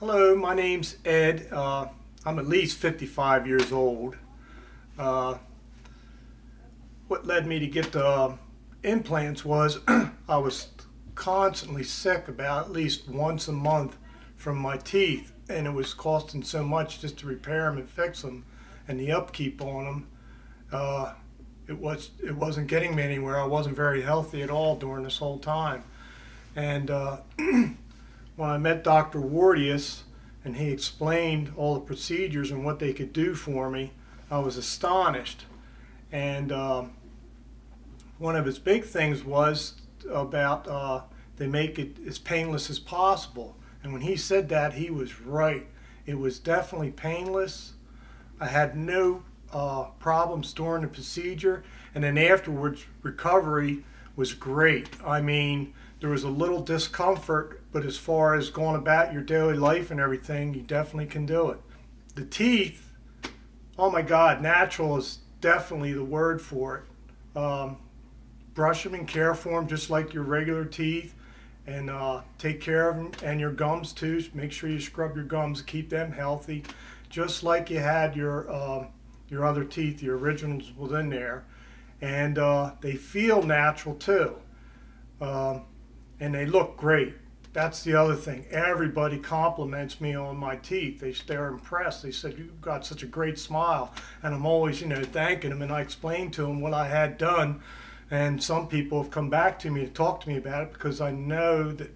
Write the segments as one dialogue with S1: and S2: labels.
S1: Hello, my name's Ed. I'm at least 55 years old. Uh, what led me to get the implants was I was constantly sick about at least once a month from my teeth, and it was costing so much just to repair them and fix them, and the upkeep on them. It wasn't getting me anywhere. I wasn't very healthy at all during this whole time. And when I met Dr. Wardius and he explained all the procedures and what they could do for me, I was astonished. And one of his big things was about they make it as painless as possible. And when he said that, he was right. It was definitely painless. I had no problems during the procedure, and then afterwards recovery was great. I mean, there was a little discomfort, but as far as going about your daily life and everything, you definitely can do it. The teeth, oh my God, natural is definitely the word for it. Brush them and care for them just like your regular teeth, and take care of them, and your gums too. Make sure you scrub your gums, keep them healthy, just like you had your other teeth, your originals within there. And they feel natural too. And they look great. That's the other thing. Everybody compliments me on my teeth. They're impressed. They said, "You've got such a great smile." And I'm always, thanking them, and I explained to them what I had done. And some people have come back to me to talk to me about it because I know that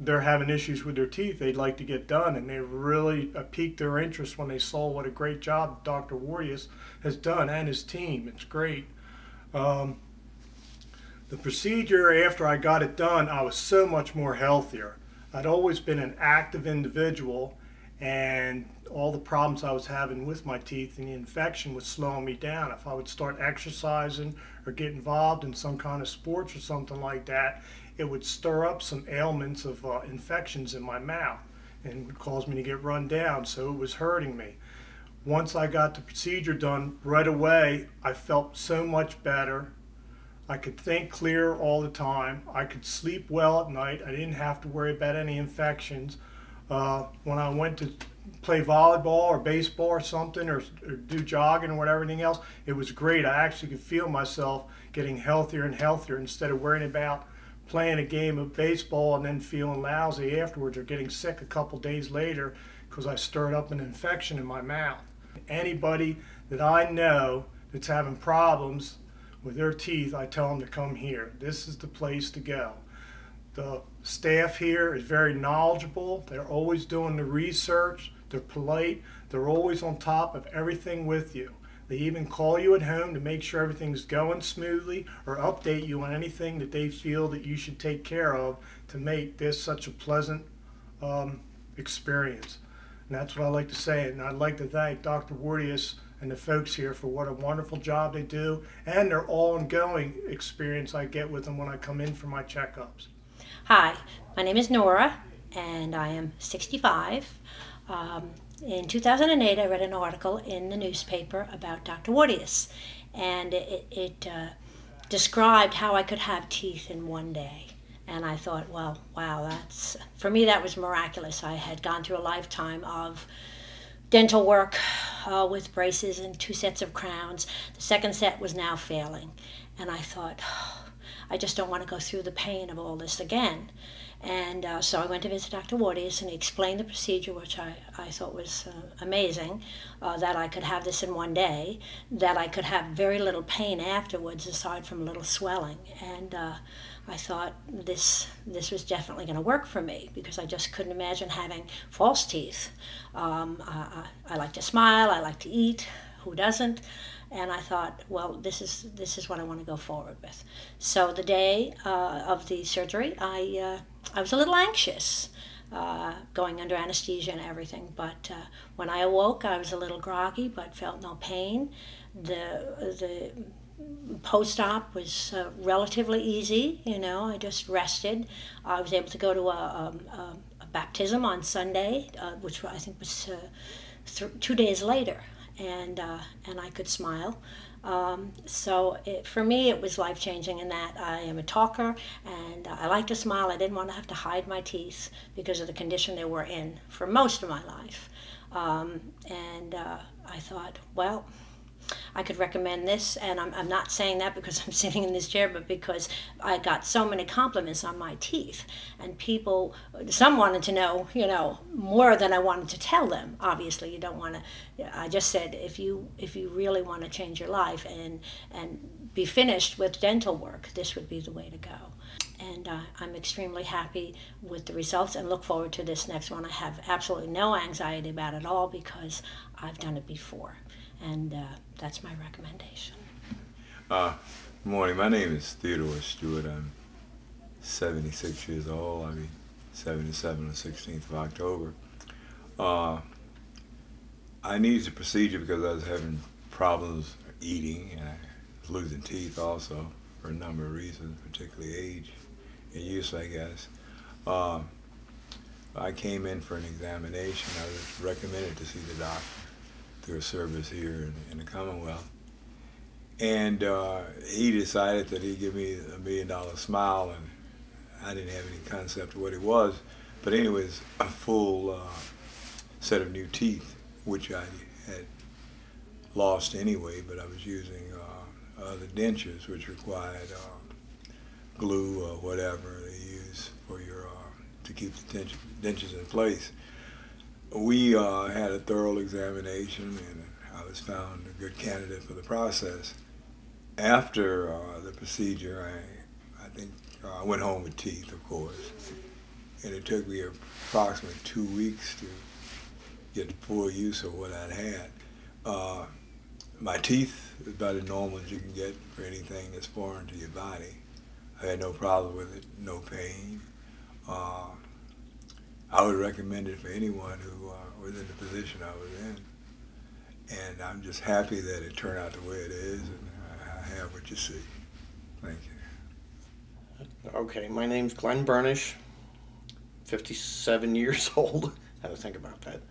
S1: they're having issues with their teeth they'd like to get done, and they really piqued their interest when they saw what a great job Dr. Wardius has done and his team. It's great. The procedure, after I got it done, I was so much more healthier. I'd always been an active individual, and all the problems I was having with my teeth and the infection was slowing me down. If I would start exercising or get involved in some kind of sports or something like that, it would stir up some ailments of infections in my mouth and would cause me to get run down, so it was hurting me. Once I got the procedure done, right away I felt so much better. I could think clear all the time. I could sleep well at night. I didn't have to worry about any infections. When I went to play volleyball or baseball or something, or do jogging or whatever, everything else, it was great. I actually could feel myself getting healthier and healthier instead of worrying about playing a game of baseball and then feeling lousy afterwards or getting sick a couple days later because I stirred up an infection in my mouth. Anybody that I know that's having problems with their teeth, I tell them to come here. This is the place to go. The staff here is very knowledgeable. They're always doing the research. They're polite. They're always on top of everything with you. They even call you at home to make sure everything's going smoothly or update you on anything that they feel that you should take care of to make this such a pleasant experience. And that's what I like to say. And I'd like to thank Dr. Wardius and the folks here for what a wonderful job they do, and their ongoing experience I get with them when I come in for my checkups.
S2: Hi, my name is Nora, and I am 65. In 2008, I read an article in the newspaper about Dr. Wardius, and it described how I could have teeth in one day. And I thought, well, wow, for me that was miraculous. I had gone through a lifetime of dental work with braces and 2 sets of crowns. The second set was now failing, and I thought, I just don't want to go through the pain of all this again. And so I went to visit Dr. Wardius, and he explained the procedure, which I thought was amazing, that I could have this in one day, that I could have very little pain afterwards aside from a little swelling. And I thought this was definitely going to work for me, because I just couldn't imagine having false teeth. I like to smile, I like to eat, who doesn't? And I thought, well, this is what I want to go forward with. So the day of the surgery, I was a little anxious, going under anesthesia and everything. But when I awoke, I was a little groggy, but felt no pain. The post-op was relatively easy. I just rested. I was able to go to a baptism on Sunday, which I think was 2 days later. and I could smile. For me, it was life changing in that I am a talker and I like to smile. I didn't want to have to hide my teeth because of the condition they were in for most of my life. I thought, well, I could recommend this, and I'm not saying that because I'm sitting in this chair, but because I got so many compliments on my teeth, and some wanted to know, more than I wanted to tell them. Obviously, you don't want to. I just said if you really want to change your life and be finished with dental work, this would be the way to go. And I'm extremely happy with the results and look forward to this next one. I have absolutely no anxiety about it all because I've done it before. And that's my recommendation.
S3: Good morning. My name is Theodore Stewart. I'm 76 years old. I'll be 77 on the 16th of October. I needed the procedure because I was having problems eating and I was losing teeth also for a number of reasons, particularly age and use, I guess. I came in for an examination. I was recommended to see the doctor through a service here in the Commonwealth. And he decided that he'd give me $1 million smile, and I didn't have any concept of what it was. But anyways, a full set of new teeth, which I had lost anyway, but I was using the dentures, which required glue or whatever they use for your to keep the dentures in place. We had a thorough examination, and I was found a good candidate for the process. After the procedure, I think I went home with teeth, of course, and it took me approximately 2 weeks to get the full use of what I'd had. My teeth is about as normal as you can get for anything that's foreign to your body. I had no problem with it, no pain. I would recommend it for anyone who was in the position I was in. And I'm just happy that it turned out the way it is, and I have what you see. Thank you.
S4: Okay, my name's Glenn Burnish, 57 years old. I had to think about that.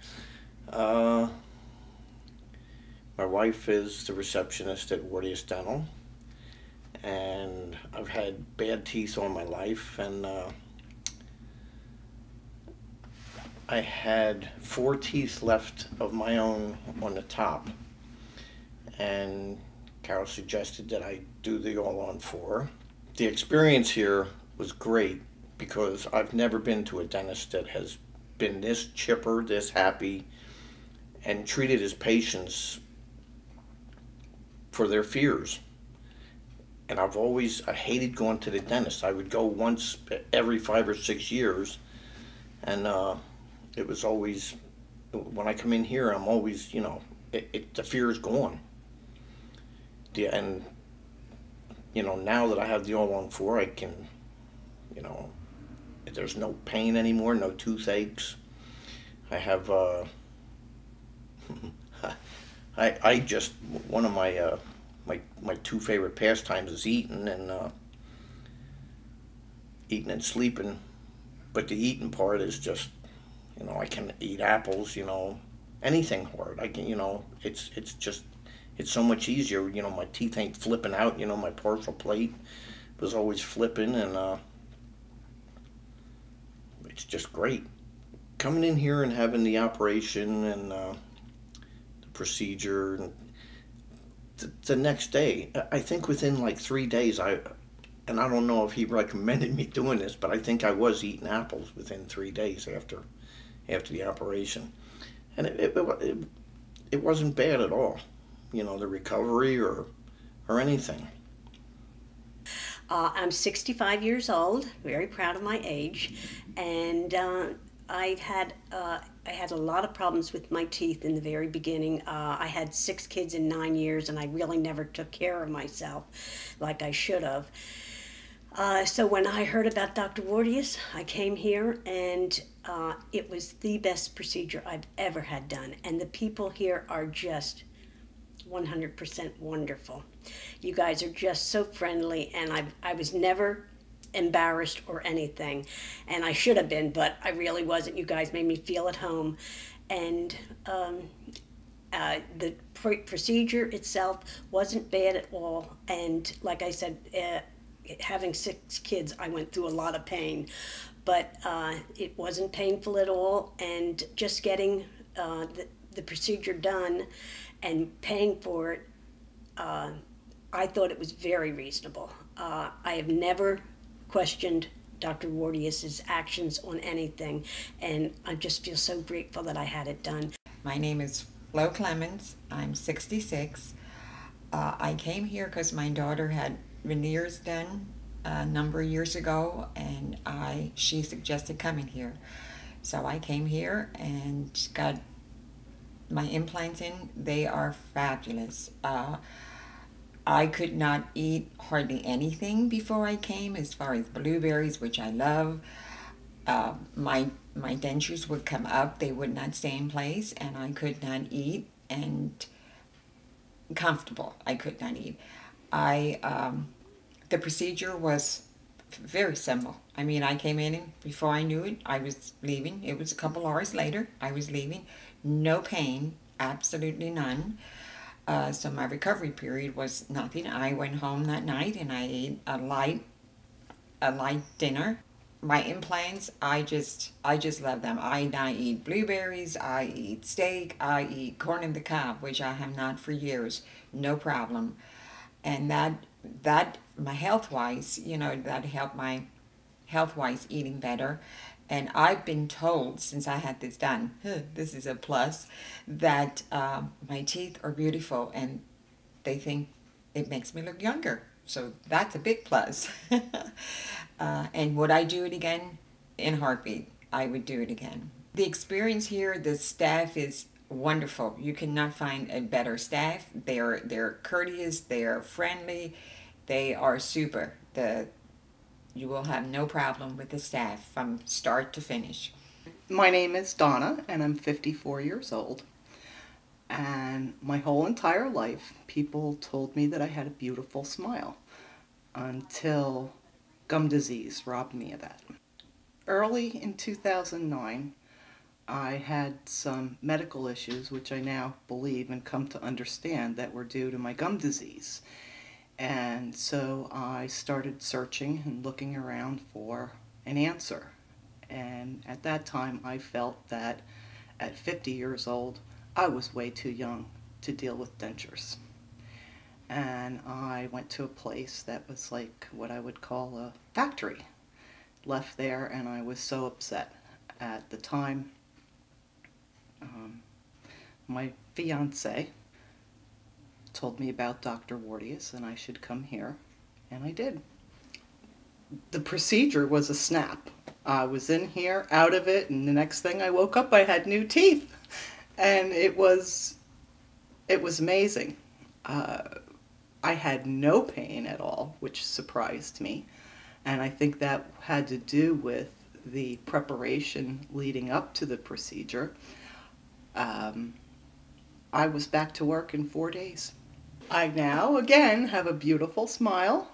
S4: My wife is the receptionist at Wardius Dental, and I've had bad teeth all my life, and I had 4 teeth left of my own on the top, and Carol suggested that I do the All-on-4. The experience here was great because I've never been to a dentist that has been this chipper, this happy, and treated his patients for their fears. And I hated going to the dentist. I would go once every 5 or 6 years, and it was always, when I come in here, I'm always, the fear is gone. And, now that I have the All-on-4, I can, there's no pain anymore, no toothaches. I have, one of my 2 favorite pastimes is eating and sleeping. But the eating part is just, I can eat apples, anything hard. I can, it's so much easier. My teeth ain't flipping out. My partial plate was always flipping, and it's just great. Coming in here and having the operation and the procedure, and the next day, I think within like 3 days, and I don't know if he recommended me doing this, but I think I was eating apples within 3 days after the operation, and it wasn't bad at all, the recovery or anything.
S5: I'm 65 years old, very proud of my age, and I had a lot of problems with my teeth in the very beginning. I had 6 kids in 9 years, and I really never took care of myself like I should have. So when I heard about Dr. Wardius, I came here, and it was the best procedure I've ever had done. And the people here are just 100% wonderful. You guys are just so friendly, and I was never embarrassed or anything. And I should have been, but I really wasn't. You guys made me feel at home. And The procedure itself wasn't bad at all, and like I said, having 6 kids, I went through a lot of pain, but it wasn't painful at all, and just getting the procedure done and paying for it, I thought it was very reasonable. I have never questioned Dr. Wardius's actions on anything, and I just feel so grateful that I had it done.
S6: My name is Flo Clemens. I'm 66. I came here because my daughter had veneers done a number of years ago, and she suggested coming here. So I came here and got my implants in. They are fabulous. I could not eat hardly anything before I came, as far as blueberries, which I love. My dentures would come up, they would not stay in place, and I could not eat, and comfortable, I could not eat. The procedure was very simple. I mean, I came in and before I knew it, I was leaving. It was a couple hours later, I was leaving. No pain, absolutely none. So my recovery period was nothing. I went home that night and I ate a light dinner. My implants, I just love them. I now eat blueberries, I eat steak, I eat corn on the cob, which I have not for years, no problem. And that my health-wise, that helped my health-wise eating better. And I've been told, since I had this done, this is a plus, that my teeth are beautiful and they think it makes me look younger. So that's a big plus. And would I do it again? In a heartbeat, I would do it again. The experience here, the staff is wonderful. You cannot find a better staff. They're courteous, they're friendly, they are super. You will have no problem with the staff from start to finish.
S7: My name is Donna, and I'm 54 years old. And my whole entire life, people told me that I had a beautiful smile until gum disease robbed me of that. Early in 2009, I had some medical issues, which I now believe and come to understand that were due to my gum disease. And so I started searching and looking around for an answer. And at that time, I felt that at 50 years old, I was way too young to deal with dentures. And I went to a place that was like what I would call a factory. Left there, and I was so upset. At the time, my fiance told me about Dr. Wardius and I should come here, and I did. The procedure was a snap. I was in here, out of it, and the next thing I woke up I had new teeth, and it was amazing. I had no pain at all, which surprised me, and I think that had to do with the preparation leading up to the procedure. I was back to work in 4 days. I now, again, have a beautiful smile,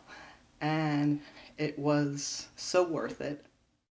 S7: and it was so worth it.